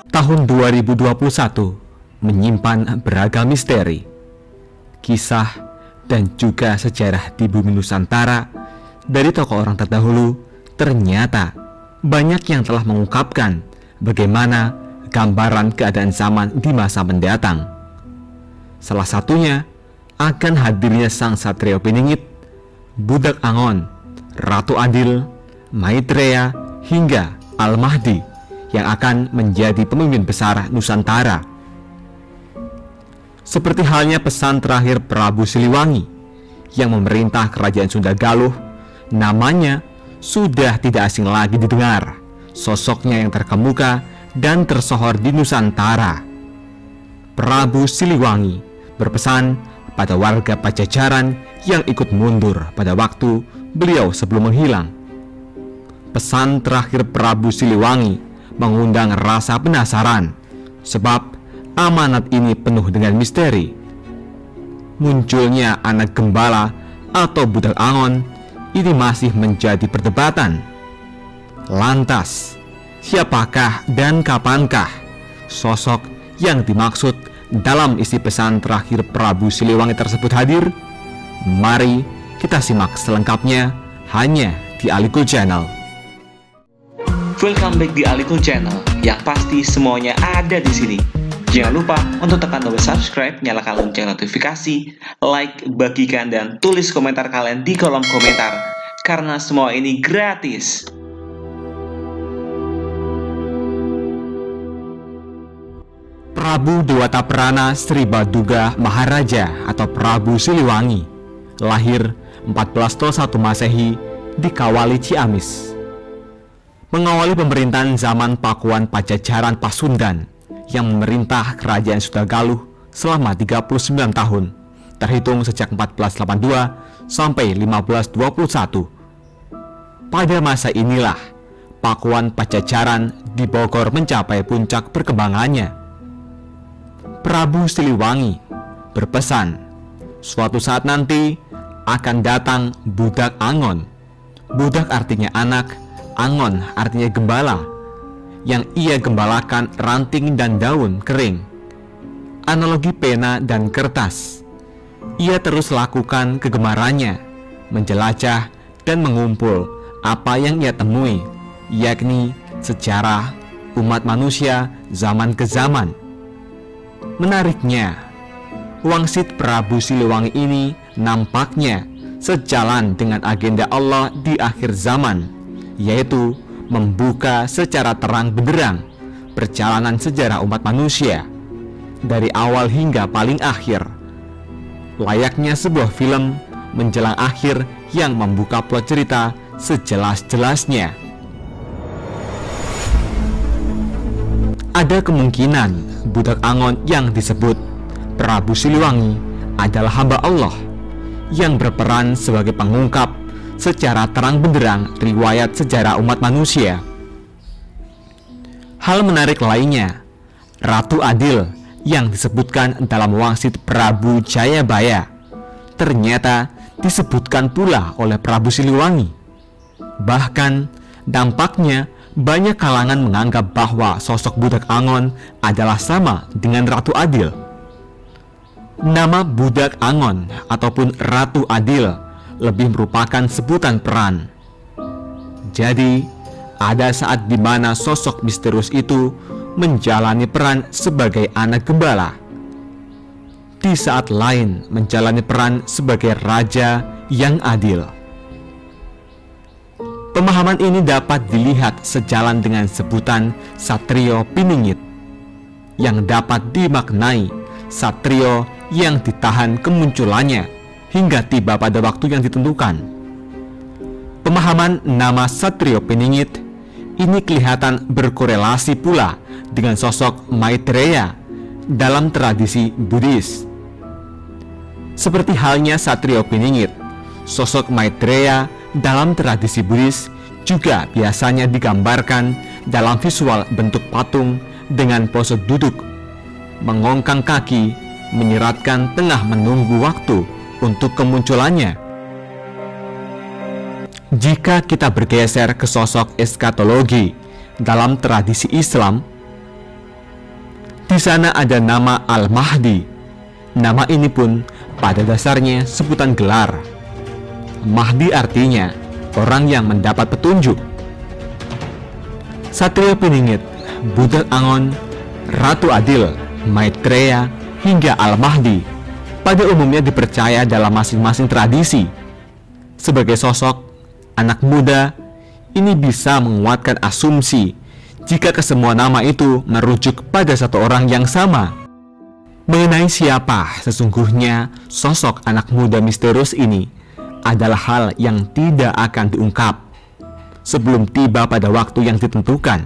Tahun 2021 menyimpan beragam misteri, kisah, dan juga sejarah di bumi Nusantara dari tokoh orang terdahulu. Ternyata banyak yang telah mengungkapkan bagaimana gambaran keadaan zaman di masa mendatang. Salah satunya akan hadirnya sang Satrio Piningit, Budak Angon, Ratu Adil, Maitreya, hingga Al-Mahdi yang akan menjadi pemimpin besar Nusantara. Seperti halnya pesan terakhir Prabu Siliwangi yang memerintah kerajaan Sunda Galuh, namanya sudah tidak asing lagi didengar. Sosoknya yang terkemuka dan tersohor di Nusantara. Prabu Siliwangi berpesan pada warga Pajajaran yang ikut mundur pada waktu beliau sebelum menghilang. Pesan terakhir Prabu Siliwangi mengundang rasa penasaran, sebab amanat ini penuh dengan misteri. Munculnya anak gembala atau budak Angon ini masih menjadi perdebatan. Lantas, siapakah dan kapankah sosok yang dimaksud dalam isi pesan terakhir Prabu Siliwangi tersebut hadir? Mari kita simak selengkapnya hanya di Alikul Channel. Welcome back di Alikul Channel, yang pasti semuanya ada di sini. Jangan lupa untuk tekan tombol subscribe, nyalakan lonceng notifikasi, like, bagikan, dan tulis komentar kalian di kolom komentar, karena semua ini gratis. Prabu Dewata Prana Sri Baduga Maharaja atau Prabu Siliwangi lahir 1401 Masehi di Kawali, Ciamis. Mengawali pemerintahan zaman Pakuan Pajajaran Pasundan yang memerintah kerajaan Sunda Galuh selama 39 tahun, terhitung sejak 1482 sampai 1521. Pada masa inilah Pakuan Pajajaran di Bogor mencapai puncak perkembangannya. Prabu Siliwangi berpesan, suatu saat nanti akan datang Budak Angon. Budak artinya anak, Angon artinya gembala, yang ia gembalakan ranting dan daun kering. Analogi pena dan kertas. Ia terus lakukan kegemarannya, menjelajah dan mengumpul apa yang ia temui, yakni sejarah umat manusia zaman ke zaman. Menariknya, wangsit Prabu Siliwangi ini nampaknya sejalan dengan agenda Allah di akhir zaman, yaitu membuka secara terang benderang perjalanan sejarah umat manusia dari awal hingga paling akhir, layaknya sebuah film menjelang akhir yang membuka plot cerita sejelas-jelasnya. Ada kemungkinan Budak Angon yang disebut Prabu Siliwangi adalah hamba Allah yang berperan sebagai pengungkap secara terang benderang riwayat sejarah umat manusia. Hal menarik lainnya, Ratu Adil yang disebutkan dalam wangsit Prabu Jayabaya ternyata disebutkan pula oleh Prabu Siliwangi. Bahkan dampaknya banyak kalangan menganggap bahwa sosok Budak Angon adalah sama dengan Ratu Adil. Nama Budak Angon ataupun Ratu Adil lebih merupakan sebutan peran. Jadi, ada saat di mana sosok misterius itu menjalani peran sebagai anak gembala. Di saat lain menjalani peran sebagai raja yang adil. Pemahaman ini dapat dilihat sejalan dengan sebutan Satrio Piningit, yang dapat dimaknai satrio yang ditahan kemunculannya hingga tiba pada waktu yang ditentukan. Pemahaman nama Satrio Piningit ini kelihatan berkorelasi pula dengan sosok Maitreya dalam tradisi Buddhis. Seperti halnya Satrio Piningit, sosok Maitreya dalam tradisi Buddhis juga biasanya digambarkan dalam visual bentuk patung dengan pose duduk, mengongkang kaki, menyeratkan tengah menunggu waktu untuk kemunculannya. Jika kita bergeser ke sosok eskatologi dalam tradisi Islam, di sana ada nama Al-Mahdi. Nama ini pun pada dasarnya sebutan gelar. Mahdi artinya orang yang mendapat petunjuk. Satria Peningit, Budak Angon, Ratu Adil, Maitreya, hingga Al-Mahdi pada umumnya dipercaya dalam masing-masing tradisi. Sebagai sosok anak muda, ini bisa menguatkan asumsi jika kesemua nama itu merujuk pada satu orang yang sama. Mengenai siapa sesungguhnya sosok anak muda misterius ini adalah hal yang tidak akan diungkap sebelum tiba pada waktu yang ditentukan.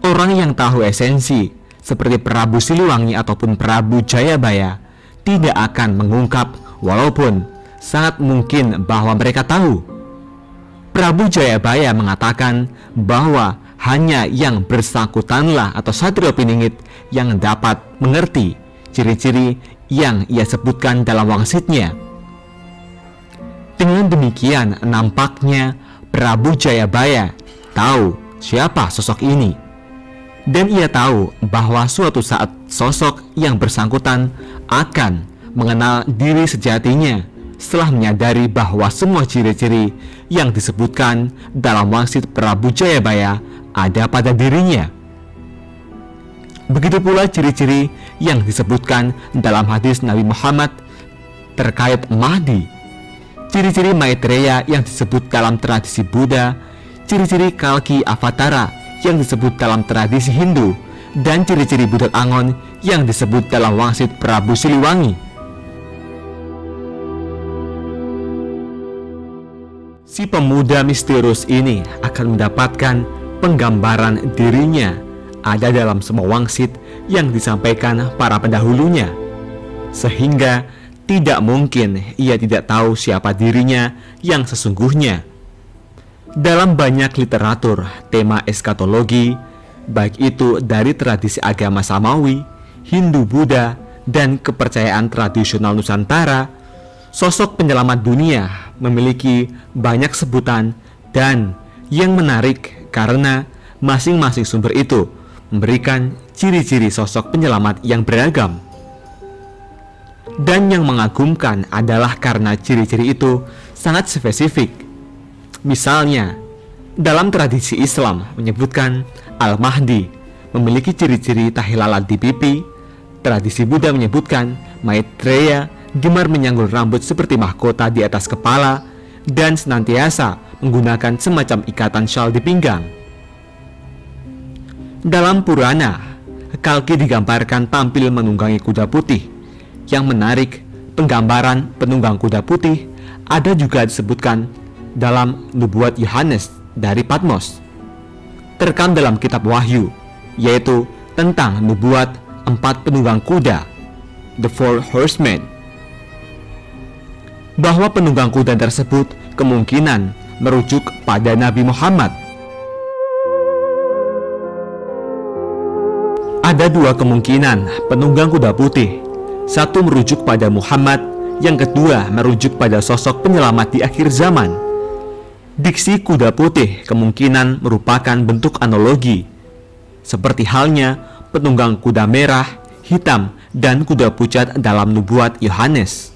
Orang yang tahu esensi seperti Prabu Siliwangi ataupun Prabu Jayabaya tidak akan mengungkap, walaupun sangat mungkin bahwa mereka tahu. Prabu Jayabaya mengatakan bahwa hanya yang bersangkutanlah atau Satrio Piningit yang dapat mengerti ciri-ciri yang ia sebutkan dalam wangsitnya. Dengan demikian, nampaknya Prabu Jayabaya tahu siapa sosok ini. Dan ia tahu bahwa suatu saat sosok yang bersangkutan akan mengenal diri sejatinya setelah menyadari bahwa semua ciri-ciri yang disebutkan dalam wangsit Prabu Jayabaya ada pada dirinya. Begitu pula ciri-ciri yang disebutkan dalam hadis Nabi Muhammad terkait Mahdi. Ciri-ciri Maitreya yang disebut dalam tradisi Buddha, ciri-ciri Kalki Avatara yang disebut dalam tradisi Hindu, dan ciri-ciri Budak Angon yang disebut dalam wangsit Prabu Siliwangi. Si pemuda misterius ini akan mendapatkan penggambaran dirinya ada dalam semua wangsit yang disampaikan para pendahulunya, sehingga tidak mungkin ia tidak tahu siapa dirinya yang sesungguhnya. Dalam banyak literatur tema eskatologi, baik itu dari tradisi agama Samawi, Hindu, Buddha, dan kepercayaan tradisional Nusantara, sosok penyelamat dunia memiliki banyak sebutan, dan yang menarik karena masing-masing sumber itu memberikan ciri-ciri sosok penyelamat yang beragam. Dan yang mengagumkan adalah karena ciri-ciri itu sangat spesifik. Misalnya, dalam tradisi Islam menyebutkan Al-Mahdi memiliki ciri-ciri tahilalat di pipi. Tradisi Buddha menyebutkan Maitreya gemar menyanggul rambut seperti mahkota di atas kepala dan senantiasa menggunakan semacam ikatan syal di pinggang. Dalam Purana, Kalki digambarkan tampil menunggangi kuda putih. Yang menarik, penggambaran penunggang kuda putih ada juga disebutkan dalam nubuat Yohanes dari Patmos, terekam dalam kitab Wahyu, yaitu tentang nubuat 4 penunggang kuda, the 4 horsemen. Bahwa penunggang kuda tersebut kemungkinan merujuk pada Nabi Muhammad. Ada 2 kemungkinan penunggang kuda putih. Satu merujuk pada Muhammad, yang kedua merujuk pada sosok penyelamat di akhir zaman. Diksi kuda putih kemungkinan merupakan bentuk analogi, seperti halnya penunggang kuda merah, hitam, dan kuda pucat dalam nubuat Yohanes.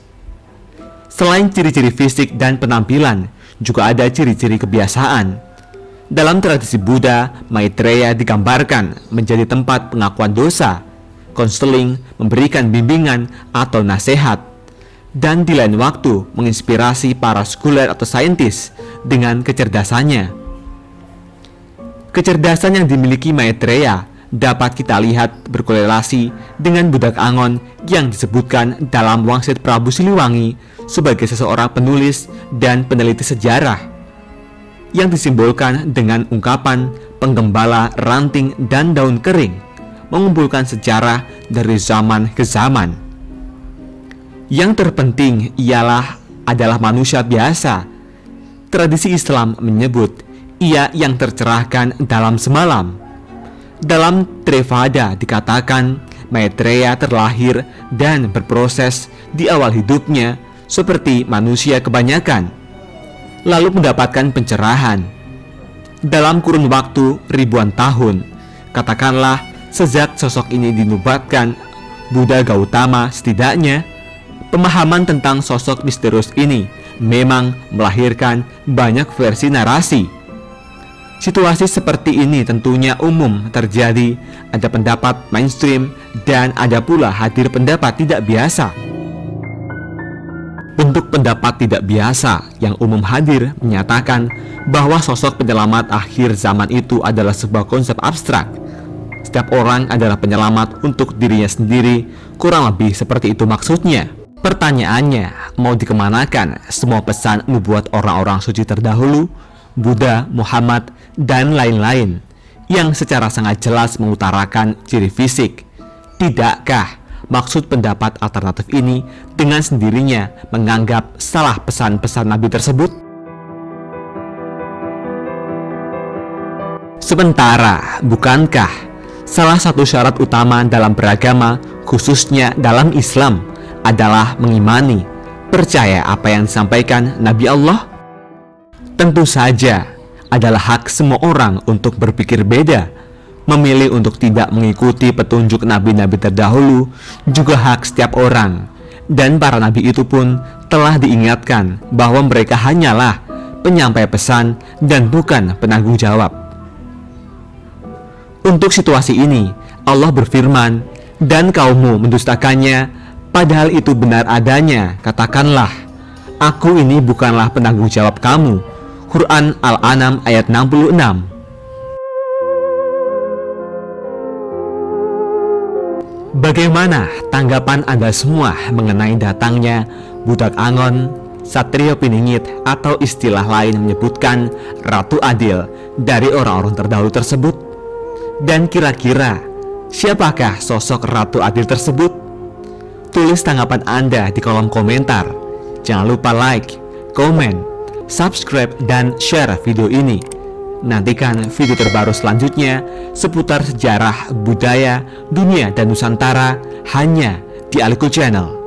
Selain ciri-ciri fisik dan penampilan, juga ada ciri-ciri kebiasaan. Dalam tradisi Buddha, Maitreya digambarkan menjadi tempat pengakuan dosa, konseling, memberikan bimbingan atau nasihat, dan di lain waktu menginspirasi para scholar atau saintis dengan kecerdasannya. Kecerdasan yang dimiliki Maitreya dapat kita lihat berkorelasi dengan Budak Angon yang disebutkan dalam wangsit Prabu Siliwangi sebagai seseorang penulis dan peneliti sejarah, yang disimbolkan dengan ungkapan penggembala ranting dan daun kering, mengumpulkan sejarah dari zaman ke zaman. Yang terpenting adalah manusia biasa. Tradisi Islam menyebut ia yang tercerahkan dalam semalam. Dalam Trevada dikatakan Maitreya terlahir dan berproses di awal hidupnya seperti manusia kebanyakan. lalu mendapatkan pencerahan. Dalam kurun waktu ribuan tahun, katakanlah sejak sosok ini dinubuatkan Buddha Gautama, setidaknya pemahaman tentang sosok misterius ini memang melahirkan banyak versi narasi. Situasi seperti ini tentunya umum terjadi, ada pendapat mainstream dan ada pula hadir pendapat tidak biasa. Bentuk pendapat tidak biasa yang umum hadir menyatakan bahwa sosok penyelamat akhir zaman itu adalah sebuah konsep abstrak. Setiap orang adalah penyelamat untuk dirinya sendiri, kurang lebih seperti itu maksudnya. Pertanyaannya, mau dikemanakan semua pesan nubuat orang-orang suci terdahulu, Buddha, Muhammad, dan lain-lain yang secara sangat jelas mengutarakan ciri fisik? Tidakkah maksud pendapat alternatif ini dengan sendirinya menganggap salah pesan-pesan Nabi tersebut? Sementara, bukankah salah satu syarat utama dalam beragama, khususnya dalam Islam, adalah mengimani, percaya apa yang disampaikan Nabi Allah? Tentu saja adalah hak semua orang untuk berpikir beda, memilih untuk tidak mengikuti petunjuk nabi-nabi terdahulu juga hak setiap orang. Dan para nabi itu pun telah diingatkan bahwa mereka hanyalah penyampai pesan dan bukan penanggung jawab. Untuk situasi ini, Allah berfirman, "Dan kaummu mendustakannya, padahal itu benar adanya. Katakanlah, aku ini bukanlah penanggung jawab kamu." Quran Al-An'am ayat 66. Bagaimana tanggapan Anda semua mengenai datangnya Budak Angon, Satrio Piningit, atau istilah lain menyebutkan Ratu Adil dari orang-orang terdahulu tersebut? Dan kira-kira siapakah sosok Ratu Adil tersebut? Tulis tanggapan Anda di kolom komentar. Jangan lupa like, komen, subscribe, dan share video ini. Nantikan video terbaru selanjutnya seputar sejarah, budaya, dunia, dan Nusantara hanya di Alikul Channel.